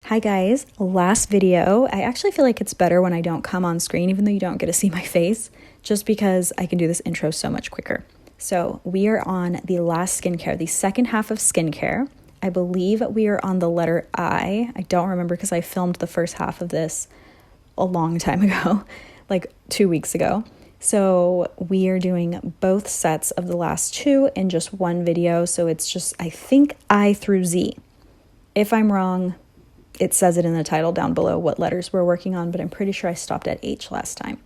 Hi guys, last video. I actually feel like it's better when I don't come on screen, even though you don't get to see my face, just because I can do this intro so much quicker. So we are on the last skincare, the second half of skincare. I believe we are on the letter I. I don't remember because I filmed the first half of this a long time ago, like 2 weeks ago. So we are doing both sets of the last two in just one video. So it's just, I think, I through Z. If I'm wrong, it says it in the title down below what letters we're working on, but I'm pretty sure I stopped at H last time.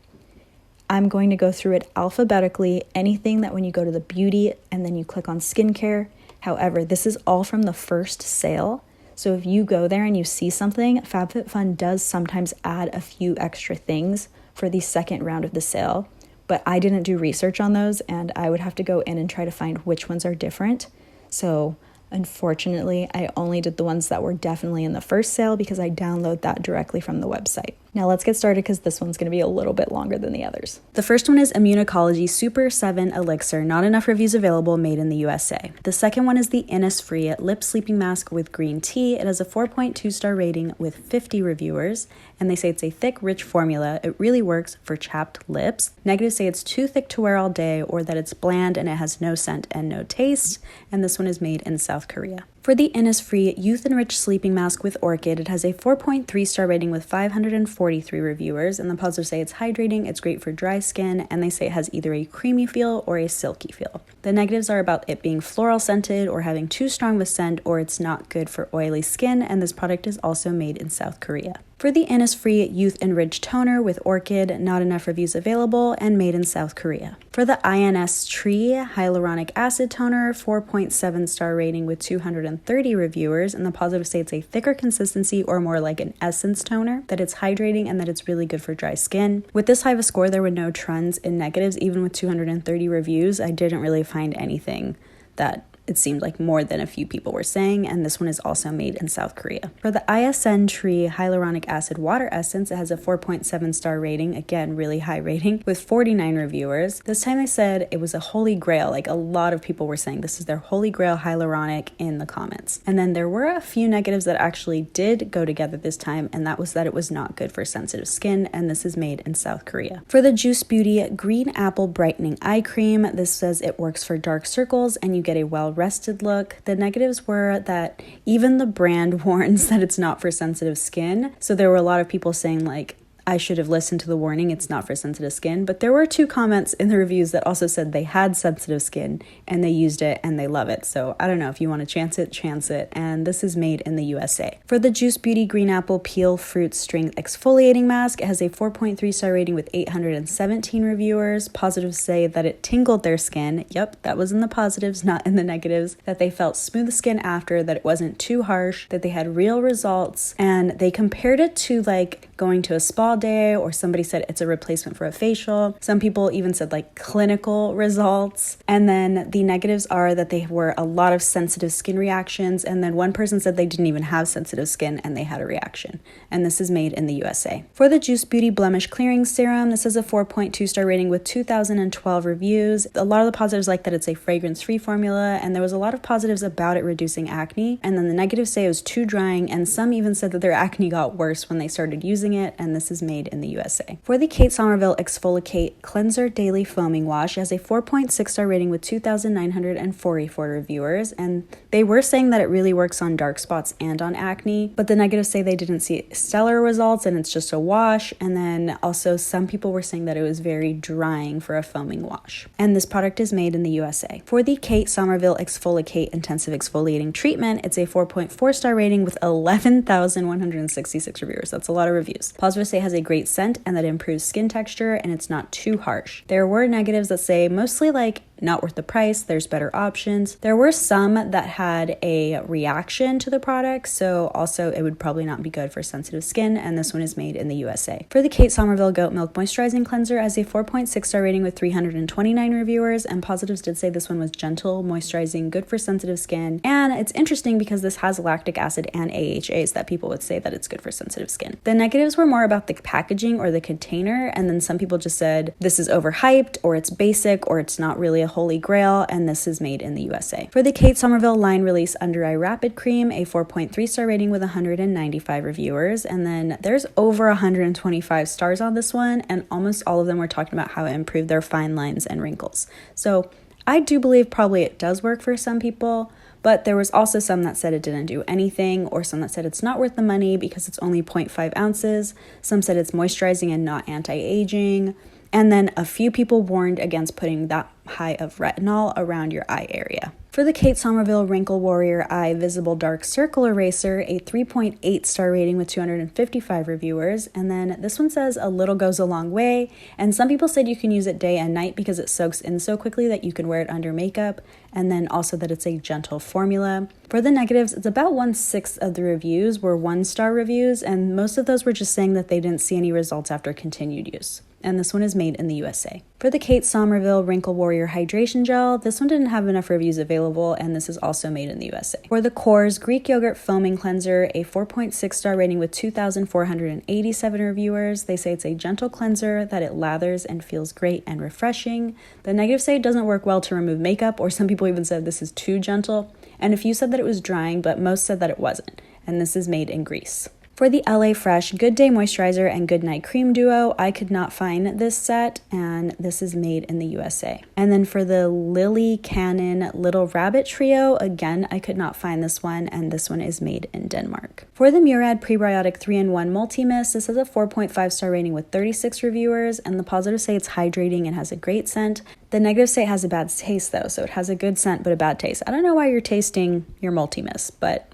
I'm going to go through it alphabetically, anything that when you go to the beauty and then you click on skincare. However, this is all from the first sale. So if you go there and you see something, FabFitFun does sometimes add a few extra things for the second round of the sale, but I didn't do research on those and I would have to go in and try to find which ones are different. So unfortunately, I only did the ones that were definitely in the first sale because I download that directly from the website. Now let's get started because this one's going to be a little bit longer than the others. The first one is Immunicology Super 7 Elixir, not enough reviews available, made in the USA. The second one is the Innisfree Lip Sleeping Mask with Green Tea. It has a 4.2-star rating with 50 reviewers, and they say it's a thick, rich formula. It really works for chapped lips. Negatives say it's too thick to wear all day or that it's bland and it has no scent and no taste, and this one is made in South Korea. For the Innisfree Youth Enriched Sleeping Mask with Orchid, it has a 4.3-star rating with 543 reviewers, and the positives say it's hydrating, it's great for dry skin, and they say it has either a creamy feel or a silky feel. The negatives are about it being floral scented or having too strong of a scent, or it's not good for oily skin, and this product is also made in South Korea. For the Innisfree Youth Enriched Toner with Orchid, not enough reviews available and made in South Korea. For the INS Tree Hyaluronic Acid Toner, 4.7-star rating with 230 reviewers, and the positives say it's a thicker consistency or more like an essence toner, that it's hydrating, and that it's really good for dry skin. With this high of a score, there were no trends in negatives. Even with 230 reviews, I didn't really find anything that it seemed like more than a few people were saying, and this one is also made in South Korea. For the ISN Tree Hyaluronic Acid Water Essence, it has a 4.7-star rating, again, really high rating, with 49 reviewers. This time they said it was a holy grail, like a lot of people were saying this is their holy grail hyaluronic in the comments. And then there were a few negatives that actually did go together this time, and that was that it was not good for sensitive skin, and this is made in South Korea. For the Juice Beauty Green Apple Brightening Eye Cream, this says it works for dark circles and you get a well-rested look. The negatives were that even the brand warns that it's not for sensitive skin. So there were a lot of people saying like, I should have listened to the warning, it's not for sensitive skin. But there were 2 comments in the reviews that also said they had sensitive skin and they used it and they love it. So I don't know, if you want to chance it. And this is made in the USA. For the Juice Beauty Green Apple Peel Fruit Strength Exfoliating Mask, it has a 4.3-star rating with 817 reviewers. Positives say that it tingled their skin. Yep, that was in the positives, not in the negatives. That they felt smooth skin after, that it wasn't too harsh, that they had real results. And they compared it to like going to a spa day, or somebody said it's a replacement for a facial. Some people even said like clinical results. And then the negatives are that they were a lot of sensitive skin reactions, and then one person said they didn't even have sensitive skin and they had a reaction. And this is made in the USA. For the Juice Beauty Blemish Clearing Serum, this is a 4.2-star rating with 2012 reviews. A lot of the positives like that it's a fragrance-free formula, and there was a lot of positives about it reducing acne, and then the negatives say it was too drying, and some even said that their acne got worse when they started using it, and this is made in the USA. For the Kate Somerville Exfoliate Cleanser Daily Foaming Wash, it has a 4.6-star rating with 2,944 reviewers, and they were saying that it really works on dark spots and on acne, but the negatives say they didn't see stellar results and it's just a wash, and then also some people were saying that it was very drying for a foaming wash. And this product is made in the USA. For the Kate Somerville Exfoliate Intensive Exfoliating Treatment, it's a 4.4-star rating with 11,166 reviewers. That's a lot of reviews. Positives say it has a great scent and that it improves skin texture and it's not too harsh. There were negatives that say mostly like not worth the price, there's better options. There were some that had a reaction to the product, so also it would probably not be good for sensitive skin, and this one is made in the USA. For the Kate Somerville Goat Milk Moisturizing Cleanser, as a 4.6-star rating with 329 reviewers, and positives did say this one was gentle, moisturizing, good for sensitive skin, and it's interesting because this has lactic acid and AHAs that people would say that it's good for sensitive skin. The negatives negatives were more about the packaging or the container, and then some people just said this is overhyped, or it's basic, or it's not really a holy grail, and this is made in the USA. For the Kate Somerville line release Under Eye Rapid Cream, a 4.3 star rating with 195 reviewers, and then there's over 125 stars on this one, and almost all of them were talking about how it improved their fine lines and wrinkles. So I do believe probably it does work for some people, but there was also some that said it didn't do anything, or some that said it's not worth the money because it's only 0.5 ounces. Some said it's moisturizing and not anti-aging. And then a few people warned against putting that high of retinol around your eye area. For the Kate Somerville Wrinkle Warrior Eye Visible Dark Circle Eraser, a 3.8 star rating with 255 reviewers. And then this one says a little goes a long way. And some people said you can use it day and night because it soaks in so quickly that you can wear it under makeup. And then also that it's a gentle formula. For the negatives, it's about 1/6 of the reviews were 1-star reviews. And most of those were just saying that they didn't see any results after continued use. And this one is made in the USA. For the Kate Somerville Wrinkle Warrior Hydration Gel, this one didn't have enough reviews available, and this is also made in the USA. For the Korres Greek Yogurt Foaming Cleanser, a 4.6 star rating with 2,487 reviewers. They say it's a gentle cleanser, that it lathers and feels great and refreshing. The negatives say it doesn't work well to remove makeup, or some people even said this is too gentle. And a few said that it was drying, but most said that it wasn't. And this is made in Greece. For the LA Fresh Good Day Moisturizer and Good Night Cream Duo, I could not find this set, and this is made in the USA. And then for the Lily Cannon Little Rabbit Trio, again, I could not find this one, and this one is made in Denmark. For the Murad Prebiotic 3-in-1 Multi-Mist, this has a 4.5 star rating with 36 reviewers, and the positives say it's hydrating and has a great scent. The negatives say it has a bad taste though, so it has a good scent but a bad taste. I don't know why you're tasting your multi-mist, but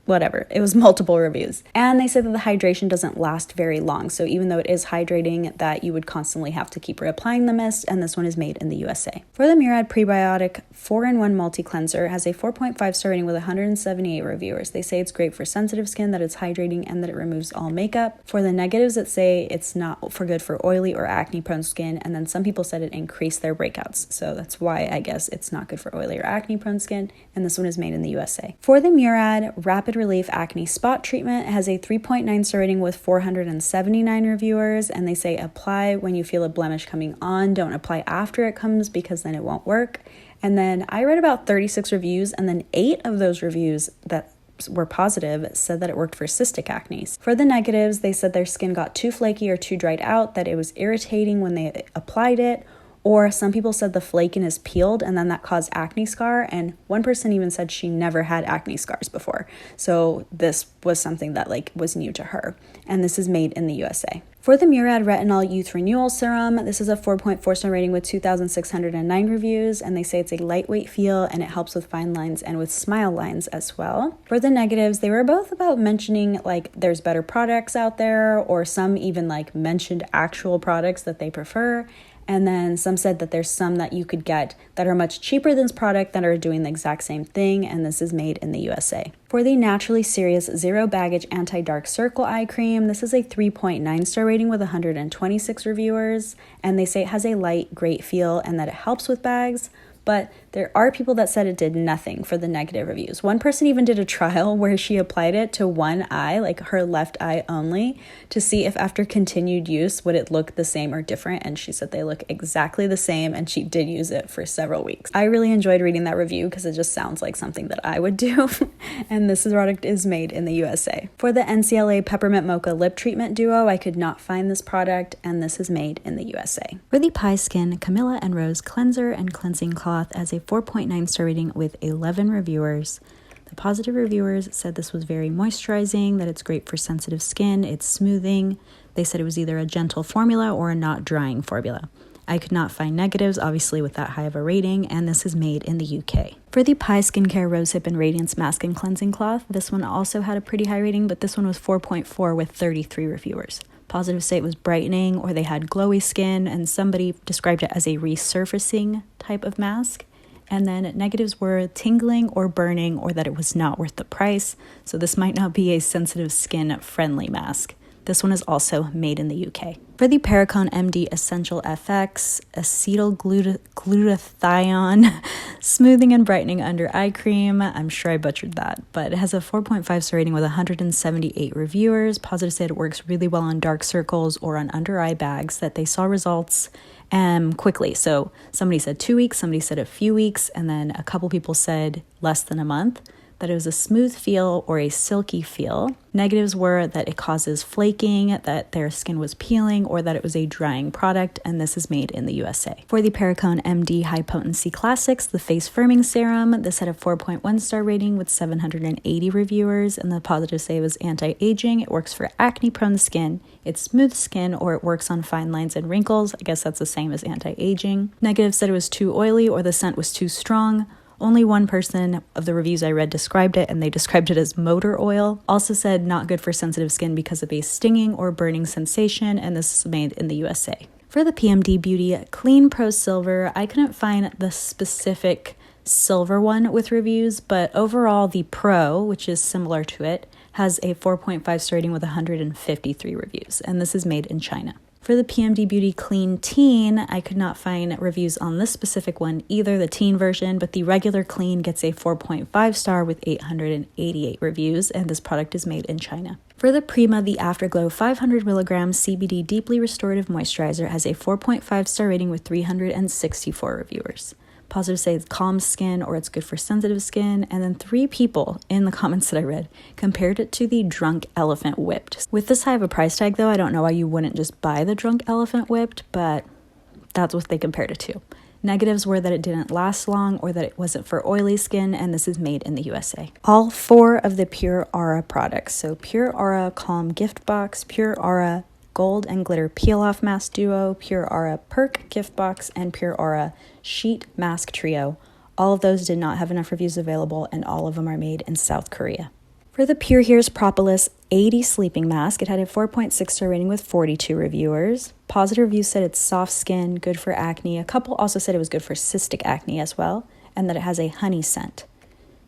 whatever, it was multiple reviews. And they said that the hydration doesn't last very long, so even though it is hydrating, that you would constantly have to keep reapplying the mist, and this one is made in the USA. For the Murad Prebiotic 4-in-1 Multi Cleanser, has a 4.5 star rating with 178 reviewers. They say it's great for sensitive skin, that it's hydrating, and that it removes all makeup. For the negatives, it say it's not for good for oily or acne prone skin, and then some people said it increased their breakouts, so that's why I guess it's not good for oily or acne prone skin, and this one is made in the USA. For the Murad Rapid Relief Acne Spot Treatment, it has a 3.9 star rating with 479 reviewers, and they say apply when you feel a blemish coming on, don't apply after it comes because then it won't work. And then I read about 36 reviews, and then 8 of those reviews that were positive said that it worked for cystic acne. For the negatives, they said their skin got too flaky or too dried out, that it was irritating when they applied it, or some people said the flakiness peeled and then that caused acne scar, and one person even said she never had acne scars before. So this was something that was new to her, and this is made in the USA. For the Murad Retinol Youth Renewal Serum, this is a 4.4 star rating with 2,609 reviews, and they say it's a lightweight feel and it helps with fine lines and with smile lines as well. For the negatives, they were both about mentioning there's better products out there, or some even mentioned actual products that they prefer. And then some said that there's some that you could get that are much cheaper than this product that are doing the exact same thing, and this is made in the USA. For the Naturally Serious Zero Baggage Anti-Dark Circle Eye Cream, this is a 3.9 star rating with 126 reviewers, and they say it has a light, great feel and that it helps with bags. But there are people that said it did nothing for the negative reviews. One person even did a trial where she applied it to one eye, her left eye only, to see if after continued use would it look the same or different, and she said they look exactly the same, and she did use it for several weeks. I really enjoyed reading that review because it just sounds like something that I would do, and this product is made in the USA. For the NCLA Peppermint Mocha Lip Treatment Duo, I could not find this product, and this is made in the USA. For the Pie Skin Camilla and Rose Cleanser and Cleansing Cloth, as a 4.9 star rating with 11 reviewers. The positive reviewers said this was very moisturizing, that it's great for sensitive skin, it's smoothing. They said it was either a gentle formula or a not drying formula. I could not find negatives, obviously, with that high of a rating, and this is made in the UK. For the Pie Skincare Rosehip and Radiance Mask and Cleansing Cloth, this one also had a pretty high rating, but this one was 4.4 with 33 reviewers. Positives say it was brightening, or they had glowy skin, and somebody described it as a resurfacing type of mask. And then negatives were tingling or burning, or that it was not worth the price. So this might not be a sensitive skin friendly mask. This one is also made in the UK. For the Perricone MD Essential FX Acetyl Glutathione Smoothing and Brightening Under Eye Cream, I'm sure I butchered that, but it has a 4.5 star rating with 178 reviewers. Positive said it works really well on dark circles or on under eye bags, that they saw results quickly. So somebody said 2 weeks, somebody said a few weeks, and then a couple people said less than a month, that it was a smooth feel or a silky feel. Negatives were that it causes flaking, that their skin was peeling, or that it was a drying product, and this is made in the USA. For the Perricone MD High Potency Classics, the Face Firming Serum, this had a 4.1 star rating with 780 reviewers, and the positive say it was anti-aging, it works for acne-prone skin, it's smooth skin, or it works on fine lines and wrinkles. I guess that's the same as anti-aging. Negatives said it was too oily or the scent was too strong. Only one person of the reviews I read described it, and they described it as motor oil. Also said not good for sensitive skin because of a stinging or burning sensation, and this is made in the USA. For the PMD Beauty Clean Pro Silver, I couldn't find the specific silver one with reviews, but overall the Pro, which is similar to it, has a 4.5 star rating with 153 reviews, and this is made in China. For the PMD Beauty Clean Teen, I could not find reviews on this specific one either, the teen version, but the regular clean gets a 4.5 star with 888 reviews, and this product is made in China. For the Prima, the Afterglow 500 mg CBD Deeply Restorative Moisturizer has a 4.5 star rating with 364 reviewers. Positive say it's calm skin or it's good for sensitive skin, and then 3 people in the comments that I read compared it to the Drunk Elephant Whipped. With this high of a price tag though, I don't know why you wouldn't just buy the Drunk Elephant Whipped, but that's what they compared it to. Negatives were that it didn't last long or that it wasn't for oily skin, and this is made in the USA. All 4 of the Pure Aura products, so Pure Aura Calm Gift Box, Pure Aura Gold and Glitter Peel Off Mask Duo, Pure Aura Perk Gift Box, and Pure Aura Sheet Mask Trio. All of those did not have enough reviews available, and all of them are made in South Korea. For the Pure Here's Propolis 80 Sleeping Mask, it had a 4.6 star rating with 42 reviewers. Positive reviews said it's soft skin, good for acne. A couple also said it was good for cystic acne as well, and that it has a honey scent.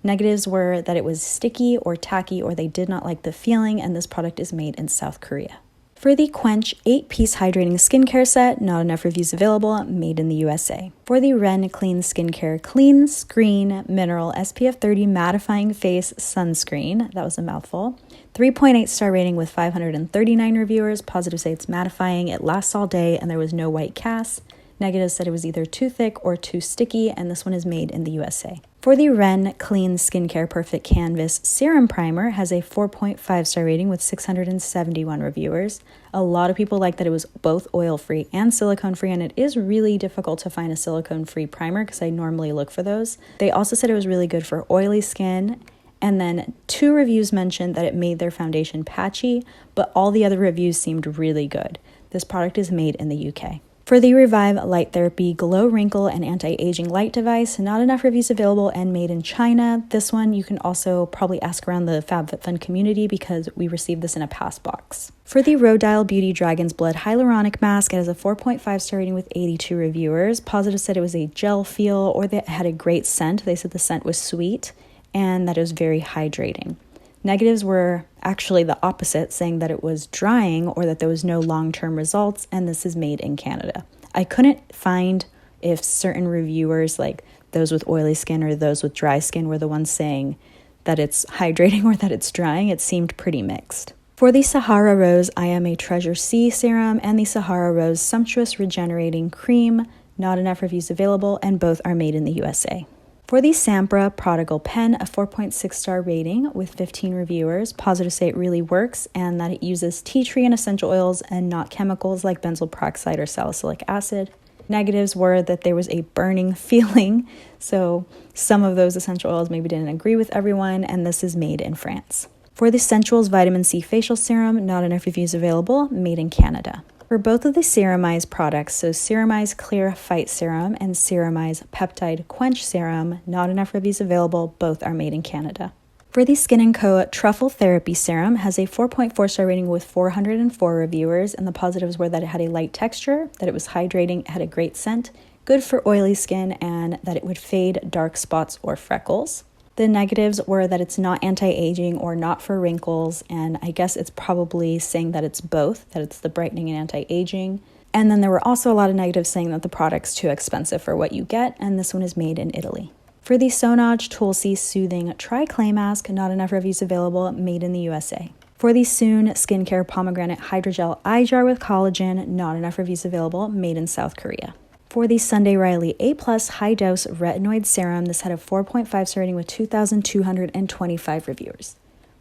Negatives were that it was sticky or tacky, or they did not like the feeling, and this product is made in South Korea. For the Quench 8-piece hydrating skincare set, not enough reviews available, made in the USA. For the Ren Clean Skincare Clean Screen Mineral SPF 30 Mattifying Face Sunscreen, that was a mouthful, 3.8 star rating with 539 reviewers. Positive say it's mattifying, it lasts all day, and there was no white cast. Negatives said it was either too thick or too sticky, and this one is made in the USA. For the Ren Clean Skincare Perfect Canvas Serum Primer, has a 4.5 star rating with 671 reviewers. A lot of people like that it was both oil-free and silicone-free, and it is really difficult to find a silicone-free primer because I normally look for those. They also said it was really good for oily skin, and then 2 reviews mentioned that it made their foundation patchy, but all the other reviews seemed really good. This product is made in the UK. For the Revive Light Therapy Glow Wrinkle and Anti-Aging Light Device, not enough reviews available and made in China. This one you can also probably ask around the FabFitFun community because we received this in a pass box. For the Rodile Beauty Dragon's Blood Hyaluronic Mask, it has a 4.5 star rating with 82 reviewers. Positive said it was a gel feel or that it had a great scent. They said the scent was sweet and that it was very hydrating. Negatives were actually the opposite, saying that it was drying or that there was no long-term results, and this is made in Canada. I couldn't find if certain reviewers, like those with oily skin or those with dry skin, were the ones saying that it's hydrating or that it's drying. It seemed pretty mixed. For the Sahara Rose I Am a Treasure C Serum and the Sahara Rose Sumptuous Regenerating Cream, not enough reviews available, and both are made in the USA. For the Sampra Prodigal Pen, a 4.6 star rating with 15 reviewers. Positive say it really works and that it uses tea tree and essential oils and not chemicals like benzoyl peroxide or salicylic acid. Negatives were that there was a burning feeling, so some of those essential oils maybe didn't agree with everyone, and this is made in France. For the Sensuals Vitamin C Facial Serum, not enough reviews available, made in Canada. For both of the Ceramize products, so Ceramize Clear Fight Serum and Ceramize Peptide Quench Serum, not enough reviews available, both are made in Canada. For the Skin & Co. Truffle Therapy Serum, has a 4.4 star rating with 404 reviewers, and the positives were that it had a light texture, that it was hydrating, it had a great scent, good for oily skin, and that it would fade dark spots or freckles. The negatives were that it's not anti-aging or not for wrinkles, and I guess it's probably saying that it's both, that it's the brightening and anti-aging. And then there were also a lot of negatives saying that the product's too expensive for what you get, and this one is made in Italy. For the Sonage Tulsi Soothing Tri-Clay Mask, not enough reviews available, made in the USA. For the Soon Skincare Pomegranate Hydrogel Eye Jar with Collagen, not enough reviews available, made in South Korea. For the Sunday Riley A+ High Dose Retinoid Serum, this had a 4.5 star rating with 2,225 reviewers.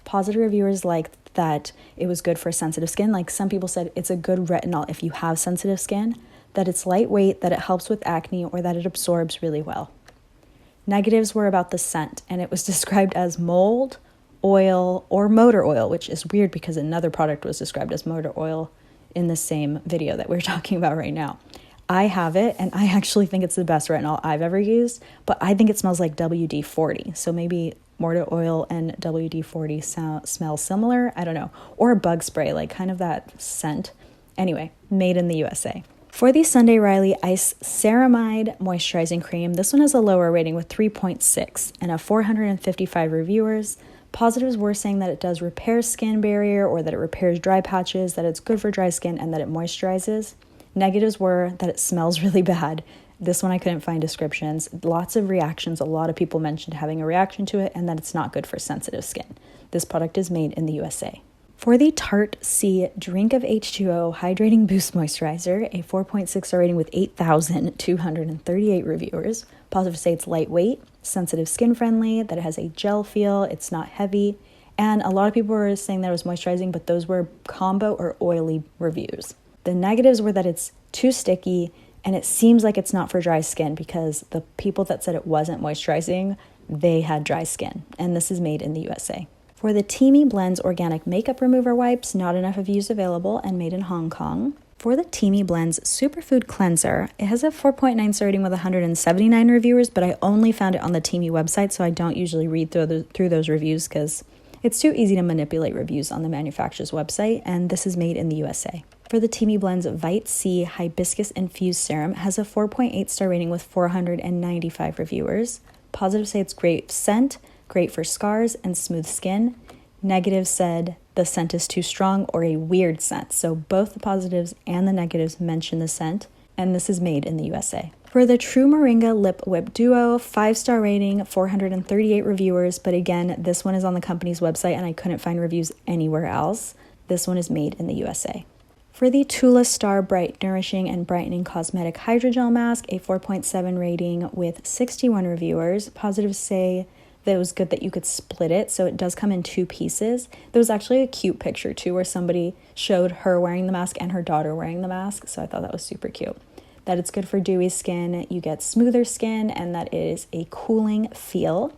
Positive reviewers liked that it was good for sensitive skin. Like some people said it's a good retinol if you have sensitive skin, that it's lightweight, that it helps with acne, or that it absorbs really well. Negatives were about the scent, and it was described as mold, oil, or motor oil, which is weird because another product was described as motor oil in the same video that we're talking about right now. I have it, and I actually think it's the best retinol I've ever used, but I think it smells like WD-40, so maybe motor oil and WD-40 smell similar, I don't know, or a bug spray, like kind of that scent. Anyway, made in the USA. For the Sunday Riley Ice Ceramide Moisturizing Cream, this one has a lower rating with 3.6 and 455 reviewers. Positives were saying that it does repair skin barrier, or that it repairs dry patches, that it's good for dry skin, and that it moisturizes. Negatives were that it smells really bad. This one I couldn't find descriptions. Lots of reactions. A lot of people mentioned having a reaction to it, and that it's not good for sensitive skin. This product is made in the USA. For the Tarte C Drink of H2O Hydrating Boost Moisturizer, a 4.6 star rating with 8,238 reviewers. Positive say it's lightweight, sensitive skin friendly, that it has a gel feel, it's not heavy, and a lot of people were saying that it was moisturizing, but those were combo or oily reviews. The negatives were that it's too sticky, and it seems like it's not for dry skin because the people that said it wasn't moisturizing, they had dry skin, and this is made in the USA. For the Teami Blends Organic Makeup Remover Wipes, not enough reviews available and made in Hong Kong. For the Teami Blends Superfood Cleanser, it has a 4.9 star rating with 179 reviewers, but I only found it on the Teami website, so I don't usually read through those reviews because it's too easy to manipulate reviews on the manufacturer's website, and this is made in the USA. For the Teami Blends Vite C Hibiscus Infused Serum, has a 4.8 star rating with 495 reviewers. Positives say it's great scent, great for scars and smooth skin. Negatives said the scent is too strong or a weird scent. So both the positives and the negatives mention the scent, and this is made in the USA. For the True Moringa Lip Whip Duo, 5-star rating, 438 reviewers, but again, this one is on the company's website and I couldn't find reviews anywhere else. This one is made in the USA. For the Tula Star Bright Nourishing and Brightening Cosmetic Hydrogel Mask, a 4.7 rating with 61 reviewers. Positives say that it was good that you could split it, so it does come in 2 pieces. There was actually a cute picture too where somebody showed her wearing the mask and her daughter wearing the mask, so I thought that was super cute. That it's good for dewy skin, you get smoother skin, and that it is a cooling feel.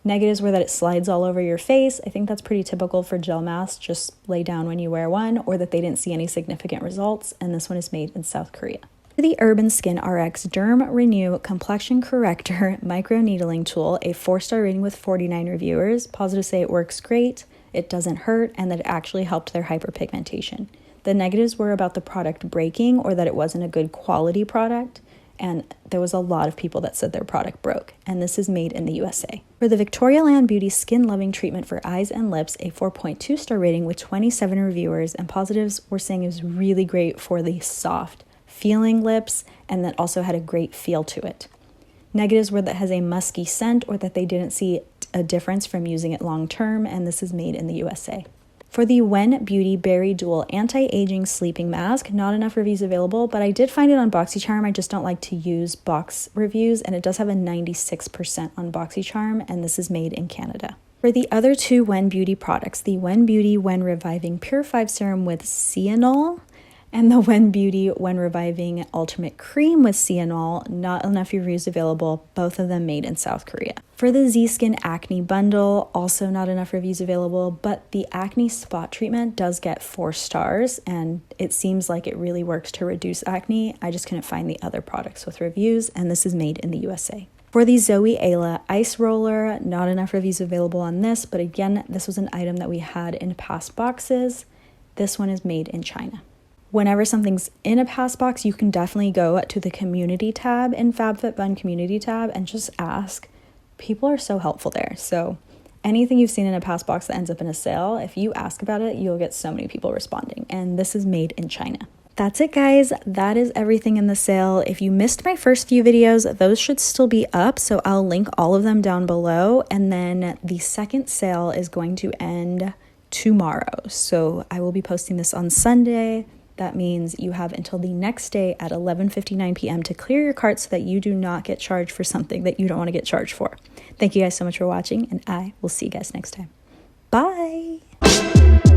Negatives were that it slides all over your face. I think that's pretty typical for gel masks, just lay down when you wear one, or that they didn't see any significant results, and this one is made in South Korea. For the Urban Skin RX Derm Renew Complexion Corrector Micro Needling Tool, a 4-star rating with 49 reviewers. Positives say it works great, it doesn't hurt, and that it actually helped their hyperpigmentation. The negatives were about the product breaking, or that it wasn't a good quality product, and there was a lot of people that said their product broke, and this is made in the USA. For the Victoria Land Beauty Skin Loving Treatment for Eyes and Lips, a 4.2 star rating with 27 reviewers, and positives were saying it was really great for the soft feeling lips, and that also had a great feel to it. Negatives were that it has a musky scent, or that they didn't see a difference from using it long term, and this is made in the USA. For the Wen Beauty Berry Dual Anti-Aging Sleeping Mask, not enough reviews available, but I did find it on BoxyCharm. I just don't like to use box reviews, and it does have a 96% on BoxyCharm, and this is made in Canada. For the other 2 Wen Beauty products, the Wen Beauty Wen Reviving Pure 5 Serum with Cyanol, and the Wen Beauty Wen Reviving Ultimate Cream with Cyanol, not enough reviews available, both of them made in South Korea. For the Z-Skin Acne Bundle, also not enough reviews available, but the acne spot treatment does get 4 stars, and it seems like it really works to reduce acne. I just couldn't find the other products with reviews, and this is made in the USA. For the Zoe Ayla Ice Roller, not enough reviews available on this, but again, this was an item that we had in past boxes. This one is made in China. Whenever something's in a past box, you can definitely go to the community tab in FabFitFun community tab and just ask, people are so helpful there. So anything you've seen in a pass box that ends up in a sale, if you ask about it, you'll get so many people responding. And this is made in China. That's it, guys. That is everything in the sale. If you missed my first few videos, those should still be up, so I'll link all of them down below. And then the second sale is going to end tomorrow. So I will be posting this on Sunday. That means you have until the next day at 11:59 p.m. to clear your cart so that you do not get charged for something that you don't want to get charged for. Thank you guys so much for watching, and I will see you guys next time. Bye!